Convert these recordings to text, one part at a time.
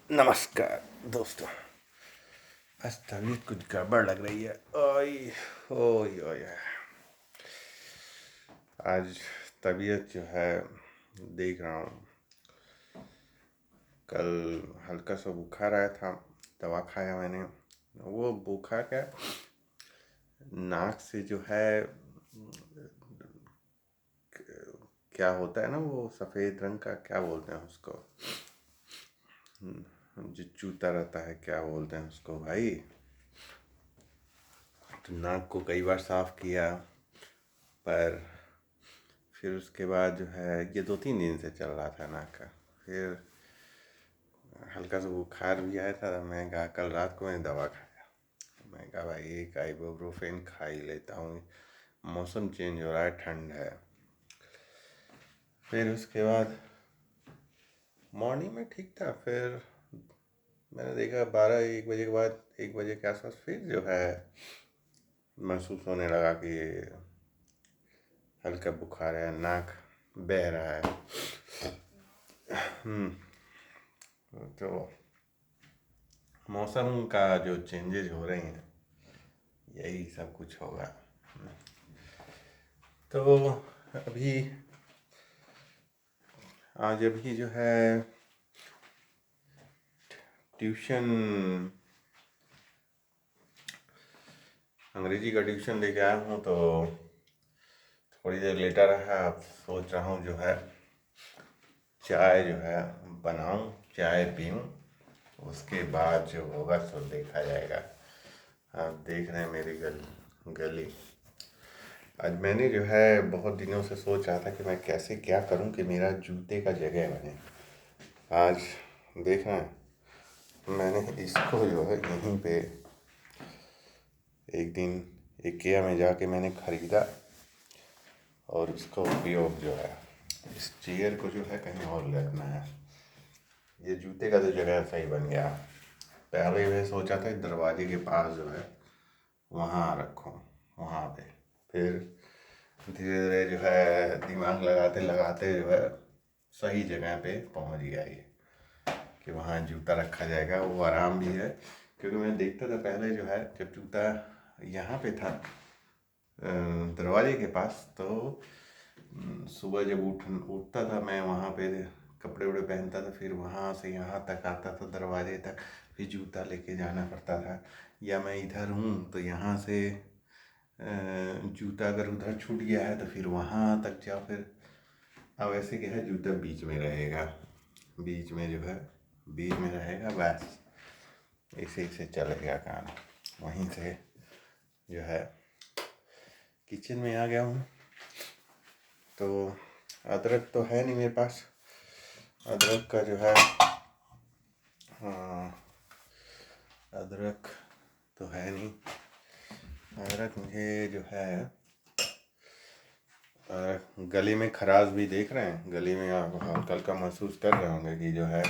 नमस्कार दोस्तों। आज तबीयत कुछ गड़बड़ लग रही है। ओए ओए ओए। आज तबीयत जो है, देख रहा हूँ, कल हल्का सा बुखार आया था, दवा खाया मैंने। वो बुखार क्या, नाक से जो है क्या होता है ना, वो सफ़ेद रंग का क्या बोलते हैं उसको, जो चूता रहता है, क्या बोलते हैं उसको भाई। तो नाक को कई बार साफ किया, पर फिर उसके बाद जो है, ये 2-3 दिन से चल रहा था नाक का। फिर हल्का सा बुखार भी आया था। मैं कहा, कल रात को मैंने दवा खाया। मैं कहा भाई एक आइबुप्रोफेन खा ही लेता हूँ, मौसम चेंज हो रहा है, ठंड है। फिर उसके बाद मॉर्निंग में ठीक था। फिर मैंने देखा 12-1 बजे के बाद, 1 बजे के आसपास फिर जो है महसूस होने लगा कि हल्का बुखार है, नाक बह रहा है। तो मौसम का जो चेंजेज हो रहे हैं, यही सब कुछ होगा। तो अभी आज अभी जो है ट्यूशन, अंग्रेजी का ट्यूशन लेके आया हूँ। तो थोड़ी देर लेटा रहा। अब सोच रहा हूँ जो है चाय जो है बनाऊँ, चाय पीऊँ, उसके बाद जो होगा सो देखा जाएगा। आप देख रहे हैं मेरी गली। आज मैंने जो है बहुत दिनों से सोच रहा था कि मैं कैसे क्या करूं कि मेरा जूते का जगह बने। आज देख रहे हैं, मैंने इसको जो है यहीं पे एक दिन इकेया में जाके मैंने ख़रीदा, और इसका उपयोग जो है, इस चेयर को जो है कहीं और रखना है। ये जूते का तो जगह सही बन गया। पहले मैं सोचा था दरवाजे के पास जो है वहाँ रखूँ, वहाँ पे। फिर धीरे धीरे जो है दिमाग लगाते लगाते जो है सही जगह पे पहुँच गया ये, कि वहाँ जूता रखा जाएगा। वो आराम भी है, क्योंकि मैं देखता था पहले जो है, जब जूता यहाँ पे था दरवाजे के पास, तो सुबह जब उठता था मैं, वहाँ पे कपड़े वपड़े पहनता था, फिर वहाँ से यहाँ तक आता था दरवाजे तक, फिर जूता लेके जाना पड़ता था। या मैं इधर हूँ तो यहाँ से जूता अगर उधर छूट गया है तो फिर वहाँ तक जाओ। फिर अब ऐसे क्या है, जूता बीच में रहेगा, बीच में जो है बीच में रहेगा, बस इसी से चलेगा काम। वहीं से जो है किचन में आ गया हूँ। तो अदरक तो है नहीं मेरे पास, अदरक का जो है अदरक तो है नहीं। अदरक मुझे जो है गले में खराश भी देख रहे हैं, गले में आप हल्का हल्का महसूस कर रहे होंगे कि जो है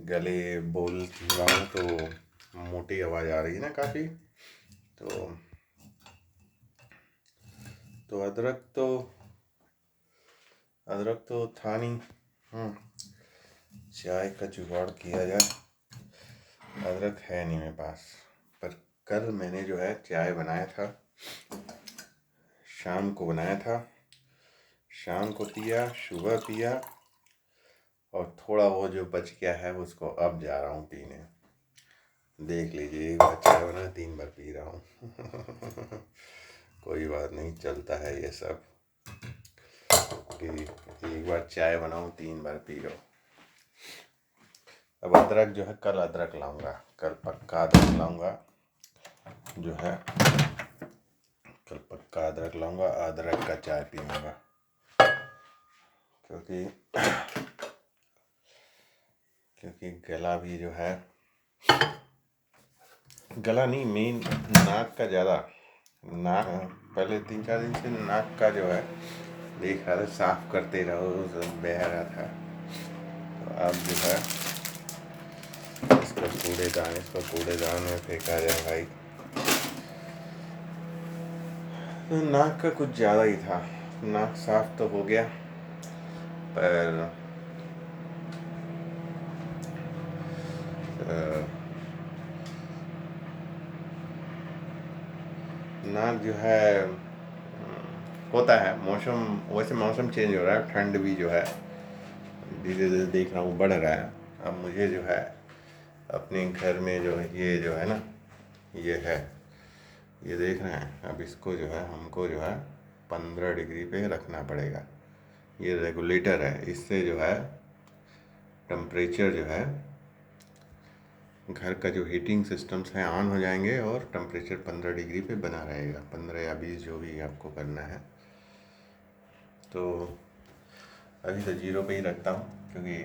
गले बोल रहा हूँ तो मोटी आवाज़ आ रही है ना काफ़ी। तो अदरक तो था नहीं। चाय का जुगाड़ किया जाए। अदरक है नहीं मेरे पास, पर कल मैंने जो है चाय बनाया था, शाम को बनाया था, शाम को पिया, सुबह पिया, और थोड़ा वो जो बच गया है उसको अब जा रहा हूँ पीने। देख लीजिए, एक बार चाय बना 3 बार पी रहा हूँ। कोई बात नहीं, चलता है ये सब, कि एक बार चाय बनाऊँ 3 बार पी लो। अब अदरक जो है, कल अदरक लाऊंगा, कल पक्का अदरक लाऊंगा जो है, कल पक्का अदरक लाऊंगा, अदरक का चाय पीऊँगा। क्योंकि गला भी जो है, गला नहीं, मेन नाक का ज़्यादा, नाक पहले 3-4 दिन से नाक का जो है देख रहा था, साफ करते रहो, सब बह रहा था। तो अब जो है इसको कूड़ेदान में फेंका जाए भाई। तो नाक का कुछ ज़्यादा ही था। नाक साफ तो हो गया, पर नाक जो है होता है, मौसम वैसे मौसम चेंज हो रहा है, ठंड भी जो है धीरे धीरे देख रहा हूँ बढ़ रहा है। अब मुझे जो है अपने घर में जो है ये जो है ना, ये है, ये देख रहे हैं, अब इसको जो है हमको जो है 15 डिग्री पे रखना पड़ेगा। ये रेगुलेटर है, इससे जो है टेम्परेचर जो है घर का जो हीटिंग सिस्टम्स हैं ऑन हो जाएंगे और टेम्परेचर 15 डिग्री पे बना रहेगा, 15 या 20 जो भी आपको करना है। तो अभी तो 0 पे ही रखता हूँ, क्योंकि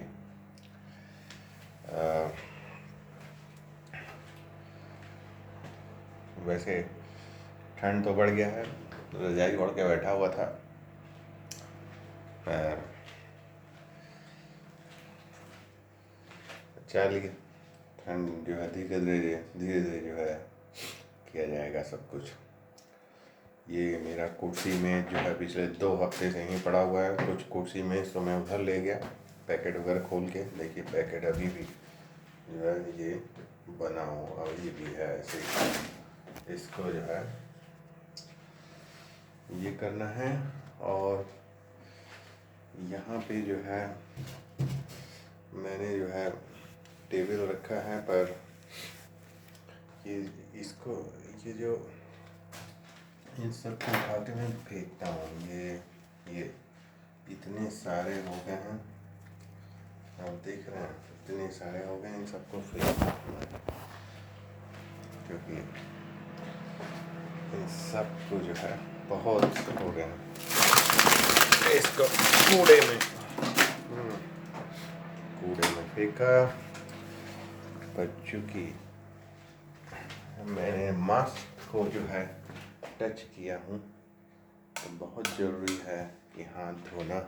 वैसे ठंड तो बढ़ गया है, तो रजाई ओढ़ के बैठा हुआ था, पर चलिए ठंड जो है धीरे धीरे जो है किया जाएगा सब कुछ। ये मेरा कुर्सी में जो है पिछले 2 हफ्ते से ही पड़ा हुआ है, कुछ कुर्सी में तो मैं उधर ले गया पैकेट वगैरह खोल के, देखिए पैकेट अभी भी जो है ये बना हो, अभी भी है ऐसे ही। इसको जो है ये करना है, और यहाँ पे जो है मैंने जो है टेबल रखा है, पर ये इसको ये जो इन सब को उठा के मैं फेंकता हूँ। ये इतने सारे हो गए हैं, आप देख रहे हैं इतने सारे हो गए, इन सबको फेंकता हूँ मैं, क्योंकि इन सबको जो है बहुत हो गए हैं। इसको कूड़े में फेंका, पर चूँकि मैंने मास्क को जो है टच किया हूँ, तो बहुत ज़रूरी है कि हाथ धोना,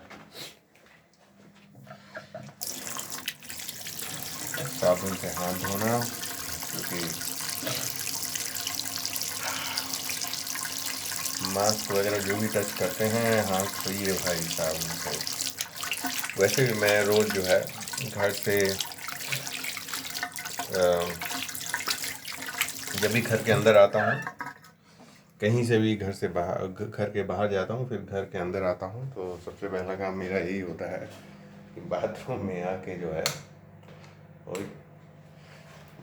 साबुन से हाथ धोना, क्योंकि मास्क वगैरह जो भी टच करते हैं हाथ धोइए भाई साबुन से। वैसे भी मैं रोज़ जो है घर से जब भी घर के अंदर आता हूँ, कहीं से भी घर से बाहर, घर के बाहर जाता हूँ, फिर घर के अंदर आता हूँ, तो सबसे पहला काम मेरा यही होता है कि बाथरूम में आके जो है, और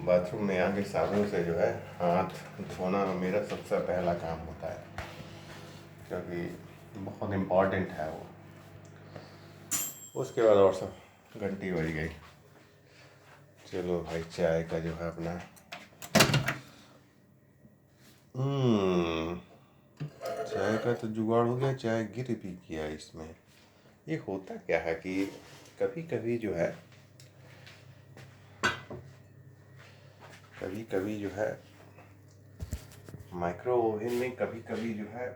बाथरूम में आके साबुन से जो है हाथ धोना मेरा सबसे पहला काम होता है, क्योंकि बहुत इम्पॉर्टेंट है वो। उसके बाद और सब घंटी बज गई। चलो भाई चाय का जो है अपना चाय का तो जुगाड़ हो गया, चाय गिर भी किया इसमें। ये होता क्या है कि कभी कभी जो है माइक्रो ओवन में कभी कभी जो है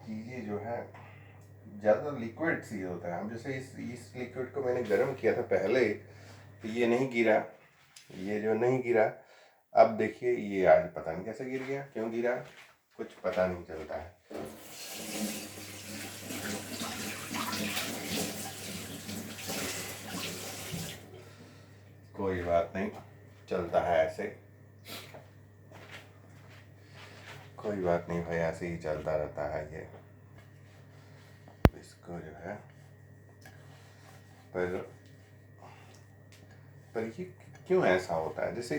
चीज़ें जो है ज़्यादा लिक्विड सी होता है। हम जैसे इस लिक्विड को मैंने गर्म किया था पहले, तो ये नहीं गिरा, ये जो नहीं गिरा, अब देखिए ये आज पता नहीं कैसे गिर गया, क्यों गिरा कुछ पता नहीं चलता है। कोई बात नहीं, चलता है ऐसे, कोई बात नहीं भाई, ऐसे ही चलता रहता है ये। इसको जो है पर ये क्यों ऐसा होता है? जैसे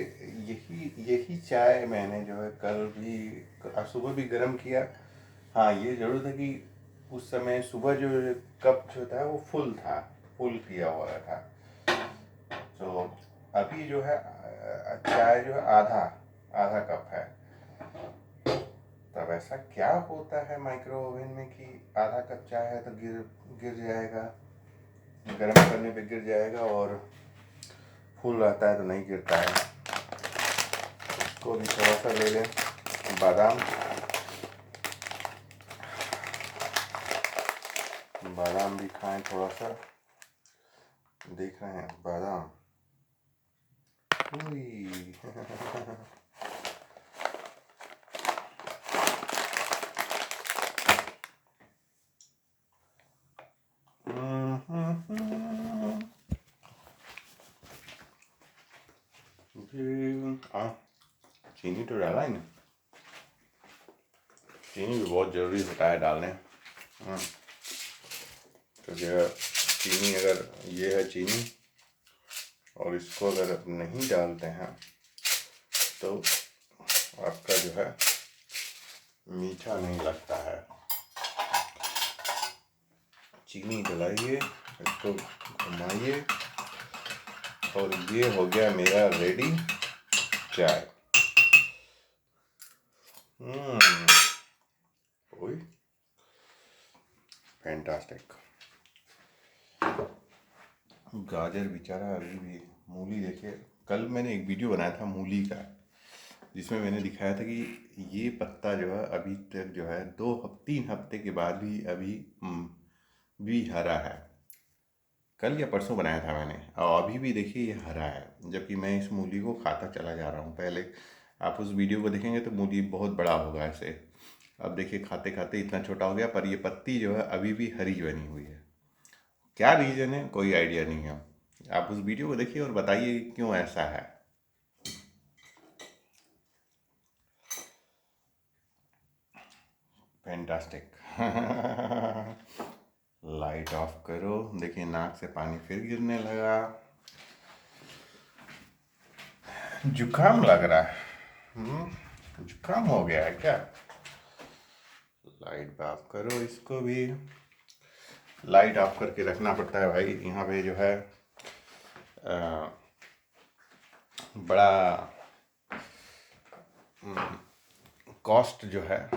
यही चाय मैंने जो है कल भी, आज सुबह भी गर्म किया। हाँ ये जरूर था कि उस समय सुबह जो कप जो था वो फुल किया हुआ था। तो अभी जो है चाय जो है आधा कप है। तब ऐसा क्या होता है माइक्रो ओवन में कि आधा कप चाय है तो गिर जाएगा, गर्म करने पे गिर जाएगा, और फुल रहता है तो नहीं गिरता है। इसको भी थोड़ा सा ले लें, बादाम भी खाएं थोड़ा सा। देख रहे हैं बादाम चीनी तो डाला ही ना, चीनी भी बहुत ज़रूरी होता है डालने। तो जो चीनी, अगर ये है चीनी और इसको अगर नहीं डालते हैं तो आपका जो है मीठा नहीं लगता है। चीनी डलाइए, इसको घुमाइए और ये हो गया मेरा रेडी चाय। ओए फैंटास्टिक। गाजर बेचारा अभी भी, मूली देखिए, कल मैंने एक वीडियो बनाया था मूली का, जिसमें मैंने दिखाया था कि ये पत्ता जो है अभी तक जो है 3 हफ्ते के बाद भी हरा है। कल या परसों बनाया था मैंने, और अभी भी देखिए ये हरा है, जबकि मैं इस मूली को खाता चला जा रहा हूँ। पहले आप उस वीडियो को देखेंगे तो मूली बहुत बड़ा होगा ऐसे, अब देखिए खाते खाते इतना छोटा हो गया, पर ये पत्ती जो है अभी भी हरी बनी हुई है। क्या रीज़न है कोई आइडिया नहीं है। आप उस वीडियो को देखिए और बताइए क्यों ऐसा है। फैंटास्टिक। लाइट ऑफ करो, देखिए नाक से पानी फिर गिरने लगा, जुकाम लग रहा है। जुकाम हो गया है क्या? लाइट ऑफ करो, इसको भी लाइट ऑफ करके रखना पड़ता है भाई। यहाँ पे जो है बड़ा कॉस्ट जो है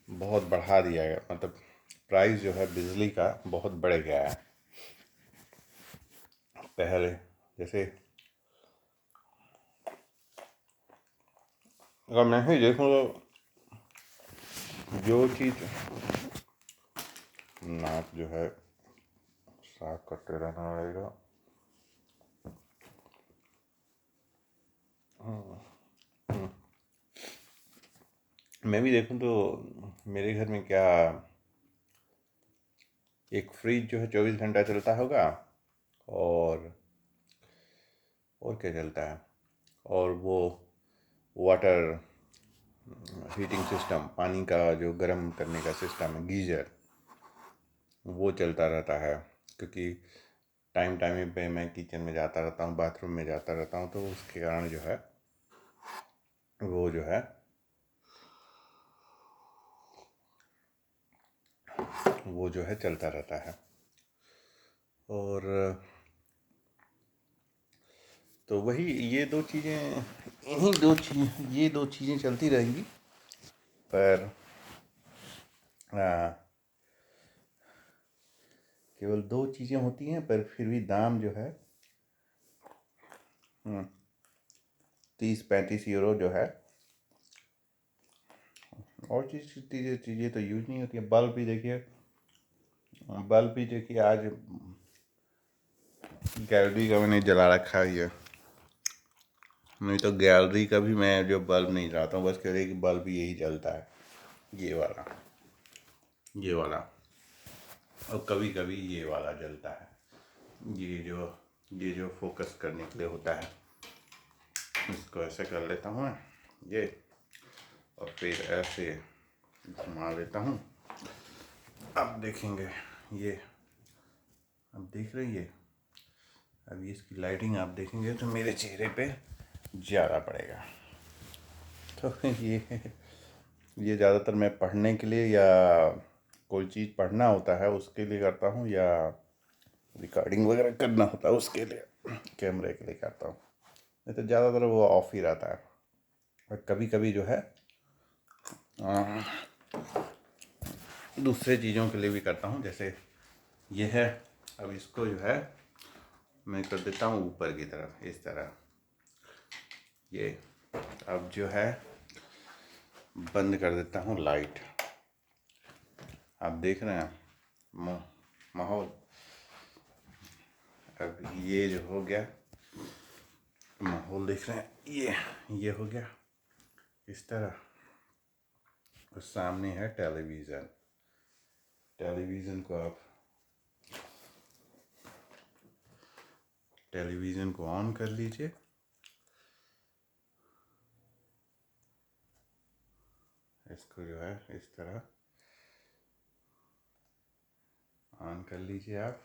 बहुत बढ़ा दिया है, मतलब प्राइस जो है बिजली का बहुत बढ़ गया है। पहले जैसे अगर मैं ही देखूँ तो जो चीज़, नाक जो है साफ करते रहना पड़ेगा। मैं भी देखूँ तो मेरे घर में क्या, एक फ्रिज जो है 24 घंटा चलता होगा, और क्या चलता है, और वो वाटर हीटिंग सिस्टम, पानी का जो गर्म करने का सिस्टम है, गीज़र, वो चलता रहता है। क्योंकि टाइम टाइम पे मैं किचन में जाता रहता हूँ, बाथरूम में जाता रहता हूँ, तो उसके कारण जो है वो जो है चलता रहता है। और तो वही ये दो चीज़ें, ये दो चीज़ें चलती रहेंगी। पर केवल दो चीज़ें होती हैं, पर फिर भी दाम जो है 30-35 यूरो जो है। और चीज़ें तो यूज नहीं होती है। बल्ब भी देखिए आज गैलरी का मैंने जला रखा है ये, नहीं तो गैलरी का भी मैं जो बल्ब नहीं जलाता हूँ, बस कह रही कि बल्ब यही जलता है, ये वाला, और कभी कभी ये वाला जलता है। ये जो फोकस करने के लिए होता है, इसको ऐसे कर लेता हूँ ये, और फिर ऐसे घुमा लेता हूँ। अब देखेंगे ये, अब देख रही है, अब इसकी लाइटिंग आप देखेंगे तो मेरे चेहरे पे ज़्यादा पड़ेगा। तो ये ज़्यादातर मैं पढ़ने के लिए, या कोई चीज़ पढ़ना होता है उसके लिए करता हूँ, या रिकॉर्डिंग वगैरह करना होता है उसके लिए कैमरे के लिए करता हूँ। नहीं तो ज़्यादातर वो ऑफ ही रहता है। और कभी कभी जो है दूसरे चीज़ों के लिए भी करता हूँ, जैसे ये है, अब इसको जो है मैं कर देता हूँ ऊपर की तरफ, इस तरह। ये अब जो है बंद कर देता हूँ लाइट। आप देख रहे हैं माहौल, अब ये जो हो गया माहौल देख रहे हैं, ये हो गया इस तरह। और सामने है टेलीविज़न को ऑन कर लीजिए, इसको जो है इस तरह ऑन कर लीजिए आप,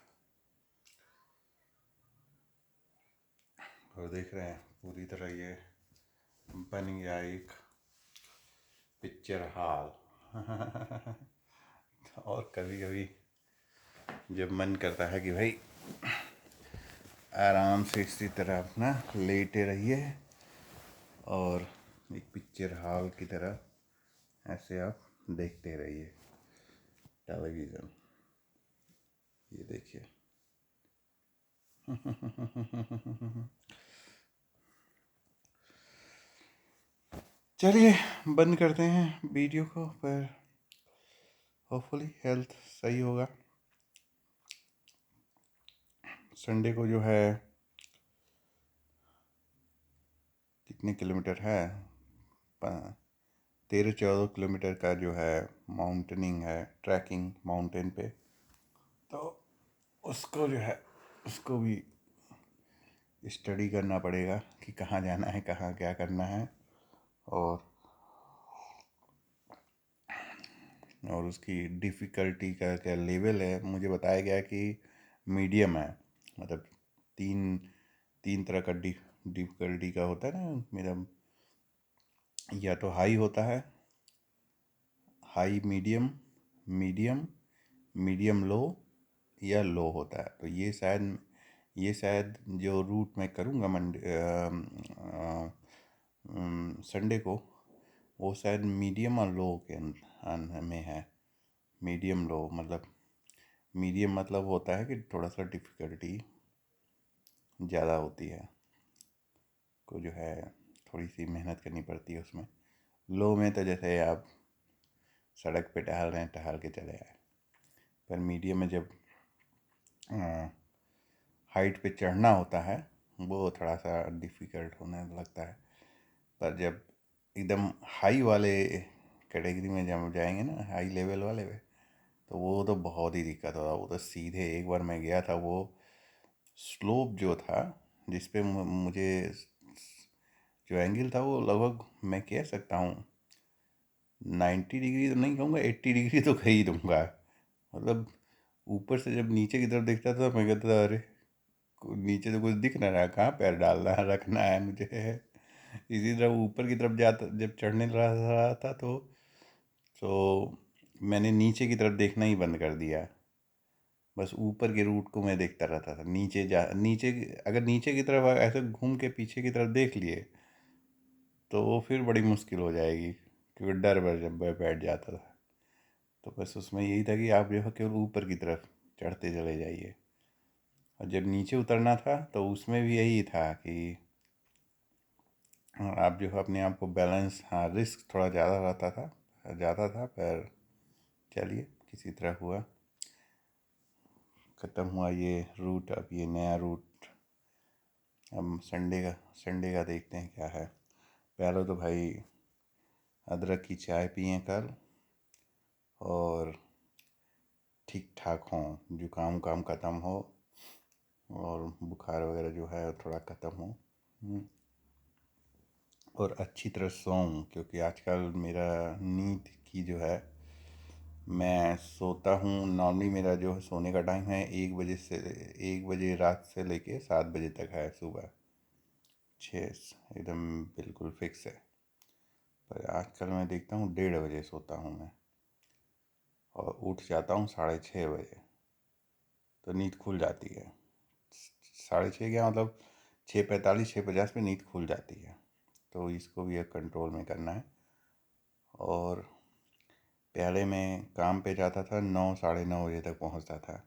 और देख रहे हैं पूरी तरह ये बन गया एक पिक्चर हॉल। और कभी कभी जब मन करता है कि भाई आराम से इसी तरह अपना लेटे रहिए और एक पिक्चर हॉल की तरह ऐसे आप देखते रहिए टेलीविज़न। ये देखिए। चलिए बंद करते हैं वीडियो को, पर होपफुली हेल्थ सही होगा। संडे को जो है कितने किलोमीटर है, 13-14 किलोमीटर का जो है माउंटेनिंग है, ट्रैकिंग माउंटेन पे, तो उसको जो है उसको भी स्टडी करना पड़ेगा कि कहाँ जाना है, कहाँ क्या करना है, और उसकी डिफ़िकल्टी का क्या लेवल है। मुझे बताया गया कि मीडियम है, मतलब तीन तीन तरह का डिफ़िकल्टी का होता है ना मेरा, या तो हाई होता है, high medium, medium, medium low, या लो होता है। तो ये शायद जो रूट मैं करूँगा संडे को, वो शायद मीडियम और लो के में है। मीडियम लो मतलब, मीडियम मतलब होता है कि थोड़ा सा डिफ़िकल्टी ज़्यादा होती है, को जो है थोड़ी सी मेहनत करनी पड़ती है उसमें। लो में तो जैसे आप सड़क पे टहल रहे हैं, टहल के चले आए। पर मीडियम में जब हाइट पे चढ़ना होता है, वो थोड़ा सा डिफ़िकल्ट होने लगता है। पर जब एकदम हाई वाले कैटेगरी में जब जाएंगे ना, हाई लेवल वाले पे, तो वो तो बहुत ही दिक्कत होता है। वो तो सीधे, एक बार मैं गया था, वो स्लोप जो था जिस पे मुझे जो एंगल था, वो लगभग मैं कह सकता हूँ 90 डिग्री तो नहीं कहूँगा, 80 डिग्री तो कह ही दूँगा। मतलब ऊपर से जब नीचे की तरफ देखता था, मैं कहता था अरे नीचे तो कुछ दिख ना रहा, कहाँ पैर डालना है, रखना है मुझे। इसी तरह ऊपर की तरफ जाता, जब चढ़ने रहा था, तो मैंने नीचे की तरफ देखना ही बंद कर दिया। बस ऊपर के रूट को मैं देखता रहता था। अगर नीचे की तरफ ऐसे घूम के पीछे की तरफ देख लिए तो वो फिर बड़ी मुश्किल हो जाएगी, क्योंकि डर बर जब बैठ जाता था। तो बस उसमें यही था कि आप जो है केवल ऊपर की तरफ चढ़ते चले जाइए। और जब नीचे उतरना था तो उसमें भी यही था कि आप जो है अपने आप को बैलेंस, हाँ रिस्क थोड़ा ज़्यादा रहता था, ज़्यादा था, पर चलिए किसी तरह हुआ, ख़त्म हुआ ये रूट। अब ये नया रूट, अब संडे का देखते हैं क्या है। पहले तो भाई अदरक की चाय पिए कल, और ठीक ठाक हों, जुकाम उकाम ख़त्म हो, और बुखार वगैरह जो है थोड़ा ख़त्म हो, और अच्छी तरह सोऊं। क्योंकि आजकल मेरा नींद की जो है, मैं सोता हूँ नॉर्मली, मेरा जो सोने का टाइम है 1 बजे रात से लेके 7 बजे तक है, सुबह 6 एकदम बिल्कुल फिक्स है। पर आजकल मैं देखता हूँ 1:30 बजे सोता हूँ मैं, और उठ जाता हूँ 6:30 बजे। तो नींद खुल जाती है, 6:30 क्या मतलब 6:45 6:50 पे नींद खुल जाती है। तो इसको भी एक कंट्रोल में करना है। और पहले मैं काम पे जाता था 9 साढ़े 9 बजे तक पहुंचता था।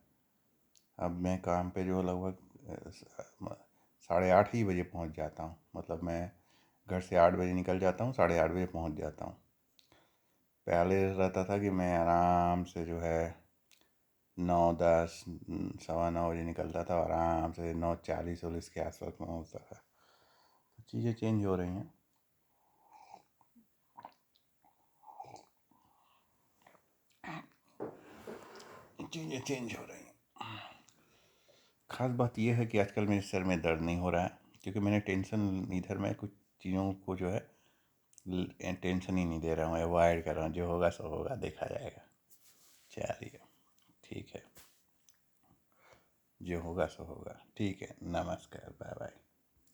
अब मैं काम पे जो लगभग 8:30 ही बजे पहुंच जाता हूं। मतलब मैं घर से 8 बजे निकल जाता हूं, 8:30 बजे पहुंच जाता हूं। पहले रहता था कि मैं आराम से जो है 9 10 सवा 9 बजे निकलता था, और आराम से 9:40 के आसपास पहुंचता था। तो चीज़ें चेंज हो रही हैं। चीज़ें चेंज हो रही हैं। ख़ास बात यह है कि आजकल मेरे सर में दर्द नहीं हो रहा है, क्योंकि मैंने टेंशन इधर में कुछ चीज़ों को जो है टेंशन ही नहीं दे रहा हूँ, अवॉइड कर रहा हूँ। जो होगा सो होगा, देखा जाएगा। चलिए ठीक है, जो होगा सो होगा। ठीक है, नमस्कार, बाय बाय।